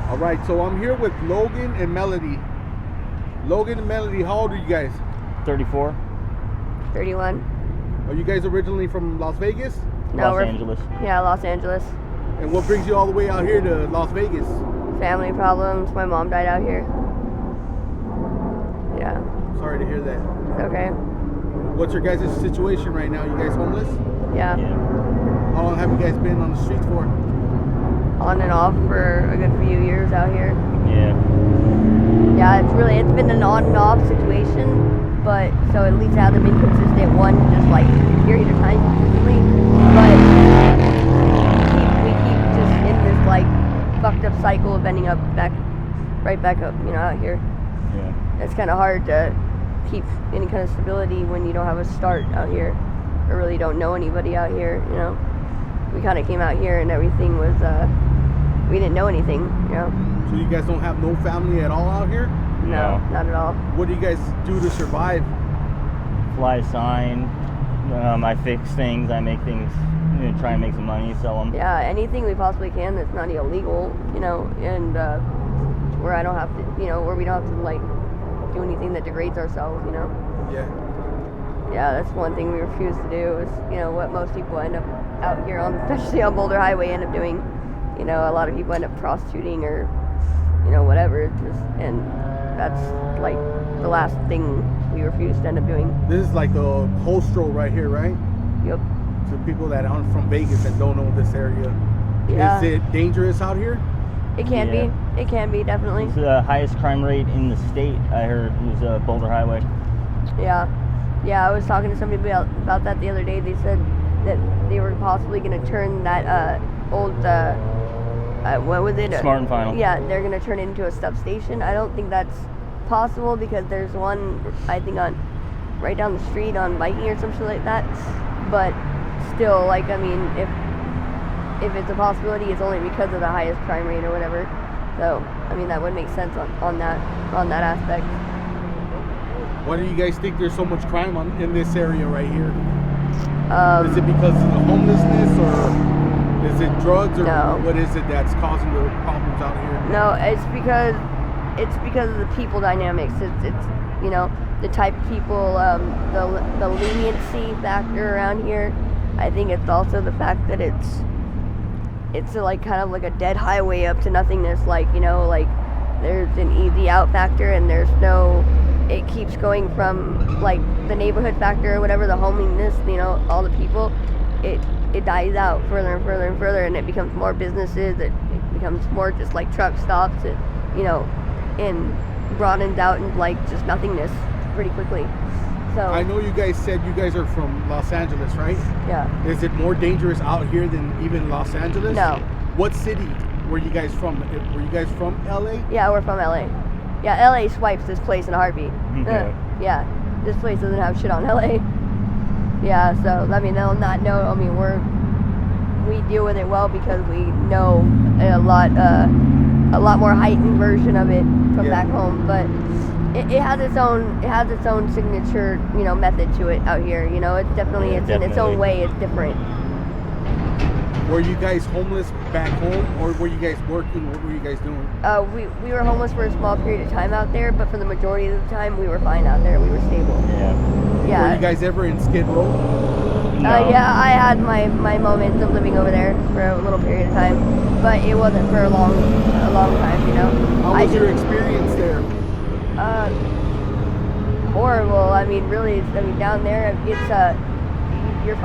All right, so I'm here with Logan and Melody. Logan and Melody, how old are you guys? 34. 31. Are you guys originally from Las Vegas? No, Los Angeles. Yeah, Los Angeles. And what brings you all the way out here to Las Vegas? Family problems. My mom died out here. Yeah. Sorry to hear that. Okay. What's your guys' situation right now? You guys homeless? Yeah. How long have you guys been on the streets for? On and off for a good few years out here. Yeah. Yeah, it's been an on and off situation, but so at least it hasn't been consistent one just like period of time consistently. But we keep just in this like fucked up cycle of ending up right back up, out here. Yeah. It's kind of hard to keep any kind of stability when you don't have a start out here, or really don't know anybody out here. We kind of came out here and everything was we didn't know anything. So you guys don't have no family at all out here? No, not at all. What do you guys do to survive? Fly sign. I fix things. I make things. Try and make some money, sell them. Yeah, anything we possibly can that's not illegal, and where I don't have to, where we don't have to like do anything that degrades ourselves, Yeah. Yeah, that's one thing we refuse to do is, what most people end up out here on, especially on Boulder Highway, end up doing. A lot of people end up prostituting or, whatever. And that's like the last thing we refuse to end up doing. This is like the Hostro right here, right? Yep. To people that aren't from Vegas and don't know this area. Yeah. Is it dangerous out here? It can Yeah. be. It can be, definitely. It's the highest crime rate in the state. I heard was Boulder Highway. Yeah. Yeah, I was talking to somebody about that the other day. They said that they were possibly going to turn that old, what was it? Smart and Final. Yeah, they're going to turn it into a substation. I don't think that's possible because there's one, I think, on right down the street on Viking or something like that. But still, like, I mean, if it's a possibility, it's only because of the highest crime rate or whatever. So, I mean, that would make sense on that aspect. Why do you guys think there's so much crime in this area right here? Is it because of the homelessness, or is it drugs, or No. what is it that's causing the problems out here? No, it's because of the people dynamics. It's the type of people, the leniency factor around here. I think it's also the fact that it's like kind of like a dead highway up to nothingness. Like like there's an easy out factor, and there's no. It keeps going from like the neighborhood factor or whatever, the homelessness, all the people. It dies out further and further and further, and it becomes more businesses. It becomes more just like truck stops. It and broadens out into like just nothingness pretty quickly. So I know you guys said you guys are from Los Angeles, right? yeah. Is it more dangerous out here than even Los Angeles? No. What city were you guys from? Were you guys from LA? Yeah, we're from LA. Yeah, LA swipes this place in a heartbeat. Okay. Yeah, this place doesn't have shit on LA. Yeah, so I mean they'll not know. I mean we deal with it well because we know a lot more heightened version of it from back home. But it has its own signature method to it out here. It's definitely in its own way. It's different. Were you guys homeless back home, or were you guys working? What were you guys doing? We were homeless for a small period of time out there, but for the majority of the time we were fine out there. We were stable. Yeah. Yeah. Were you guys ever in Skid Row? No. Yeah, I had my moments of living over there for a little period of time, but it wasn't for a long time. How was your experience there? Horrible. I mean, really, down there, it's you're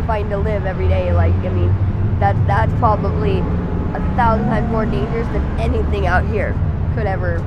fighting to live every day. Like, I mean, that's probably 1,000 times more dangerous than anything out here could ever,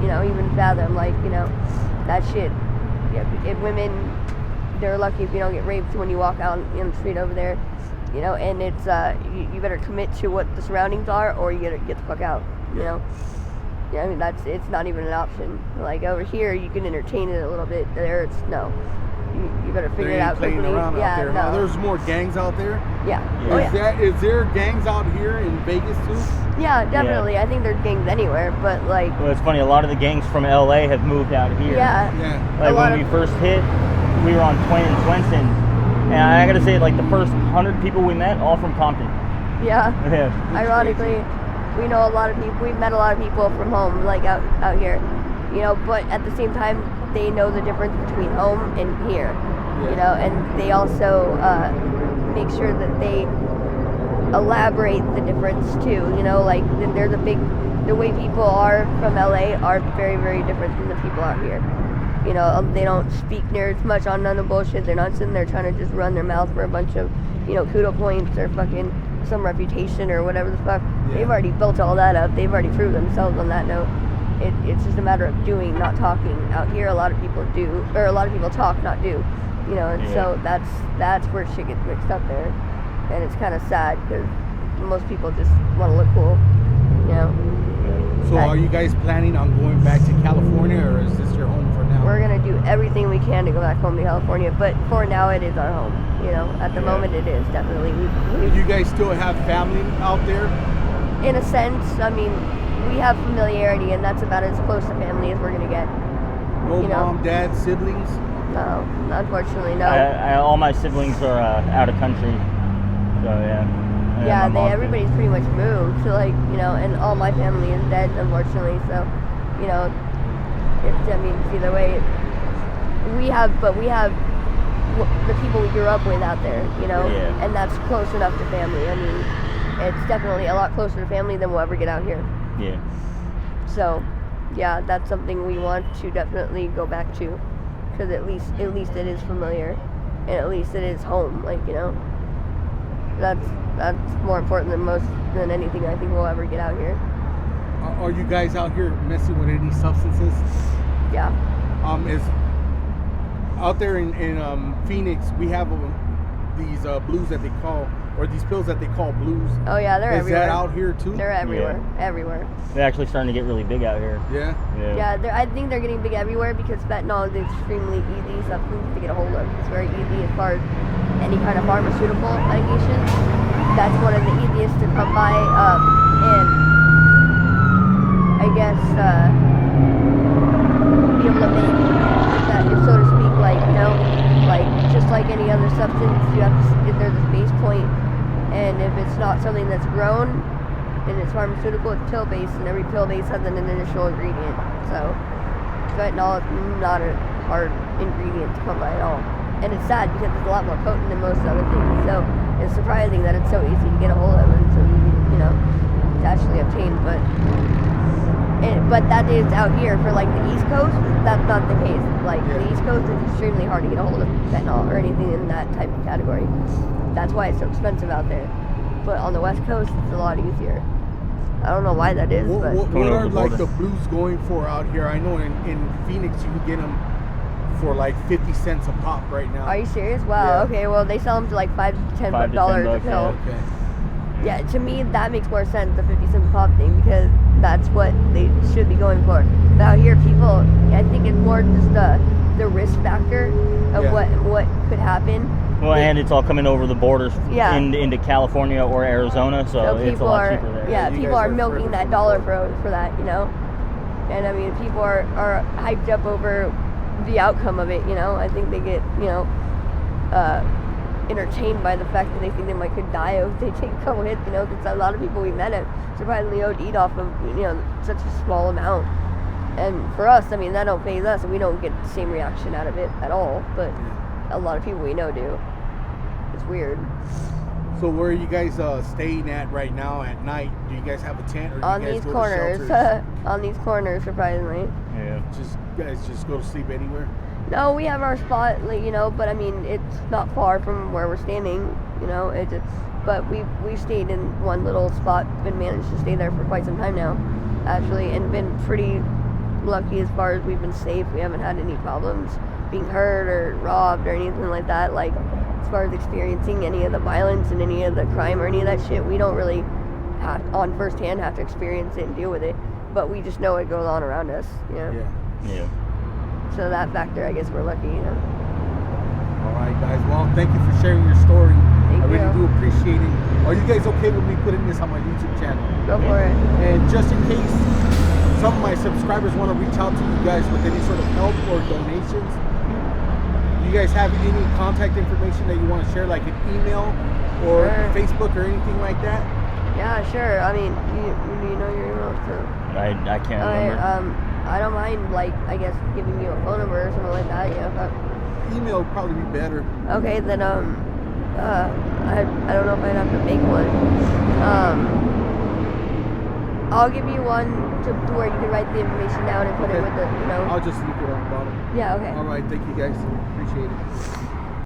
even fathom. Like, that shit. Yeah, if women, they're lucky if you don't get raped when you walk out in the street over there, and it's you better commit to what the surroundings are, or you gotta get the fuck out. Yeah, I mean it's not even an option. Like over here, you can entertain it a little bit. There, it's no. You better figure it out playing quickly. around Yeah, out there. no. Huh? There's more gangs out there. Yeah. Oh yeah. Is there gangs out here in Vegas too? Yeah, definitely. I think there's gangs anywhere, but like. Well, it's funny. A lot of the gangs from LA have moved out here. Yeah. Yeah. Like when we first hit, we were on Twain and Swenson, and I gotta say, like the first 100 people we met, all from Compton. Yeah. Yeah. Ironically. we know a lot of people. We've met a lot of people from home, like out here, you know. But at the same time, they know the difference between home and here, you know. And they also make sure that they elaborate the difference too. You know, like there's a big. The way people are from LA are very, very different than the people out here. You know, they don't speak near as much on none of the bullshit. They're not sitting there trying to just run their mouth for a bunch of, you know, kudo points or fucking some reputation or whatever the fuck. Yeah. They've already built all that up. They've already proved themselves on that note. It's just a matter of doing, not talking. Out here, a lot of people do, or a lot of people talk, not do. You know, and so that's where shit gets mixed up there. And it's kind of sad because most people just want to look cool, you know. So are you guys planning on going back to California, or is this your home for now? We're gonna do everything we can to go back home to California, but for now it is our home. You know, at the moment it is definitely. Do you guys still have family out there? In a sense, I mean, we have familiarity, and that's about as close to family as we're gonna get. No you know? mom, dad, siblings? No, unfortunately, no. All my siblings are out of country, so yeah. Yeah, everybody's pretty much moved. So like, you know, and all my family is dead, unfortunately. So, you know, I mean, it's either way. We have the people we grew up with out there, you know, and that's close enough to family. I mean, it's definitely a lot closer to family than we'll ever get out here. Yeah. So, yeah, that's something we want to definitely go back to, because at least it is familiar, and at least it is home. Like, you know, that's more important than anything I think we'll ever get out here. Are you guys out here messing with any substances? Yeah. Is out there in Phoenix, we have these blues that they call, or these pills that they call blues. Oh yeah, they're everywhere. Is that out here too? They're everywhere, everywhere. They're actually starting to get really big out here. Yeah. Yeah, I think they're getting big everywhere because fentanyl is an extremely easy substance to get a hold of. It's very easy as far as any kind of pharmaceutical medication. That's one of the easiest to come by, and I guess be able to make that, so to speak, like, you know, like just like any other substance, you have to, there's a base point, and if it's not something that's grown and it's pharmaceutical, it's pill based, and every pill base has an initial ingredient. So fentanyl is not a hard ingredient to come by at all. And it's sad because it's a lot more potent than most other things. So it's surprising that it's so easy to get a hold of and so easy, you know, to actually obtain. But that is out here for like the East Coast. That's not the case. Like the East Coast is extremely hard to get a hold of fentanyl or anything in that type of category. That's why it's so expensive out there. But on the West Coast, it's a lot easier. I don't know why that is. What Coming are over the like border. the blues going for out here? I know in Phoenix you can get them for like 50 cents a pop right now. Are you serious? Wow. Yeah. Okay. Well, they sell them for like $5 to $10 $5 to a $10, pill. Okay. Yeah, to me that makes more sense, the 50 cents a pop thing, because that's what they should be going for. But out here, people, I think it's more just the risk factor of what could happen. Well, and it's all coming over the borders into California or Arizona, so it's a lot cheaper there. Yeah, You people guys are are milking that dollar for that, you know. And I mean, people are hyped up over the outcome of it, you know. I think they get, you know, entertained by the fact that they think they could die if they take a couple hits, you know, because a lot of people we met have surprisingly OD'd off of, you know, such a small amount. And for us, I mean, that don't faze us, and we don't get the same reaction out of it at all, but a lot of people we know do. It's weird. So where are you guys staying at right now at night? Do you guys have a tent, or do On you guys these go corners, to shelters? on these corners, surprisingly. Yeah. You guys just go to sleep anywhere? No, we have our spot, like, you know, but I mean, it's not far from where we're standing, you know. But we've stayed in one little spot, been managed to stay there for quite some time now, actually, and been pretty lucky as far as we've been safe. We haven't had any problems being hurt or robbed or anything like that. Like, as far as experiencing any of the violence and any of the crime or any of that shit, we don't really have, on first hand, have to experience it and deal with it. But we just know it goes on around us, you know. Yeah. So that factor, I guess we're lucky, you know. All right, guys. Well, thank you for sharing your story. Thank I really you. do appreciate it. Are you guys okay with me putting this on my YouTube channel? Go for it. And just in case some of my subscribers want to reach out to you guys with any sort of help or donations, you guys have any contact information that you want to share, like an email or Sure. Facebook or anything like that? Yeah, sure. I mean, you know your email too. I can't remember. I don't mind, like, I guess giving you a phone number or something like that. Yeah. Email would probably be better. Okay, then I don't know if I'd have to make one. I'll give you one to where you can write the information down and put it with the, I'll just leave it on the bottom. Yeah. Okay. All right, thank you guys. Appreciate it.